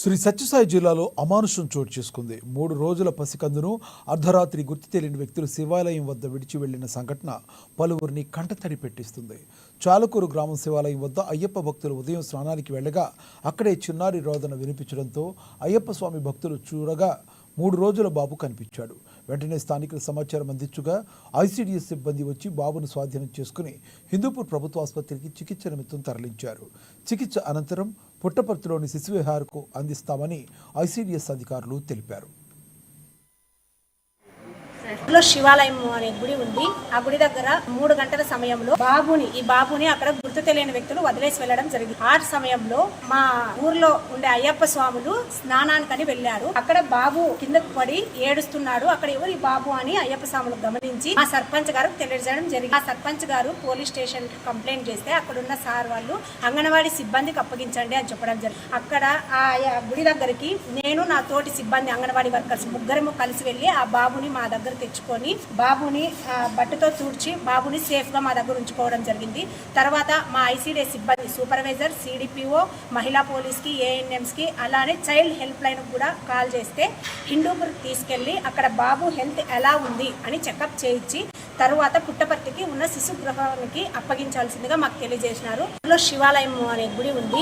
శ్రీ సత్యసాయి జిల్లాలో అమానుషం చోటు చేసుకుంది. 3 రోజుల పసికందును అర్ధరాత్రి గుర్తు తెలియని వ్యక్తులు శివాలయం వద్ద విడిచి వెళ్లిన సంఘటన పలువురిని కంటతడి పెట్టిస్తుంది. చాలకూరు గ్రామం శివాలయం వద్ద అయ్యప్ప భక్తులు ఉదయం స్నానానికి వెళ్లగా అక్కడే చిన్నారి రోదన వినిపించడంతో అయ్యప్ప స్వామి భక్తులు చూడగా 3 రోజుల బాబు కనిపించాడు. వెంటనే స్థానికులు సమాచారం అందించగా ఐసీడీఎస్ సిబ్బంది వచ్చి బాబును స్వాధీనం చేసుకుని హిందూపూర్ ప్రభుత్వ ఆసుపత్రికి చికిత్స నిమిత్తం తరలించారు. చికిత్స అనంతరం పుట్టపర్తిలోని శిశువిహార్కు అందిస్తామని ఐసీడీఎస్ అధికారులు తెలిపారు. శివాలయం అనే గుడి ఉంది. ఆ గుడి దగ్గర 3 గంటల సమయంలో ఈ బాబుని అక్కడ గుర్తు తెలియని వ్యక్తులు వదిలేసి వెళ్లడం జరిగింది. ఆ సమయంలో మా ఊర్లో ఉండే అయ్యప్ప స్వాములు స్నానానికని వెళ్లారు. అక్కడ బాబు కిందకు పడి ఏడుస్తున్నాడు. అక్కడ ఎవరు ఈ బాబు అని అయ్యప్ప స్వాములు గమనించి ఆ సర్పంచ్ గారు తెలియజేయడం జరిగింది. ఆ సర్పంచ్ గారు పోలీస్ స్టేషన్ కంప్లైంట్ చేస్తే అక్కడున్న సార్ వాళ్ళు అంగన్వాడీ సిబ్బందికి అప్పగించండి అని చెప్పడం జరిగింది. అక్కడ ఆ గుడి దగ్గరికి నేను నా తోటి సిబ్బంది అంగన్వాడీ వర్కర్స్ ముగ్గురము కలిసి వెళ్లి ఆ బాబుని మా దగ్గర తెచ్చుకొని బాబుని బట్టతో తుడిచి బాబుని సేఫ్గా మా దగ్గర ఉంచుకోవడం జరిగింది. తర్వాత మా ఐసీడీఎస్ సిబ్బంది సూపర్వైజర్, సిడిపిఓ, మహిళా పోలీస్కి, ఏఎన్ఎంస్కి అలానే చైల్డ్ హెల్ప్ లైన్ కూడా కాల్ చేస్తే హిందూపూర్కి తీసుకెళ్లి అక్కడ బాబు హెల్త్ ఎలా ఉంది అని చెకప్ చేయించి తరువాత పుట్టపర్తికి ఉన్న శిశు గృహానికి అప్పగించాల్సిందిగా మాకు తెలియజేసినారు. శివాలయం అనే గుడి ఉంది.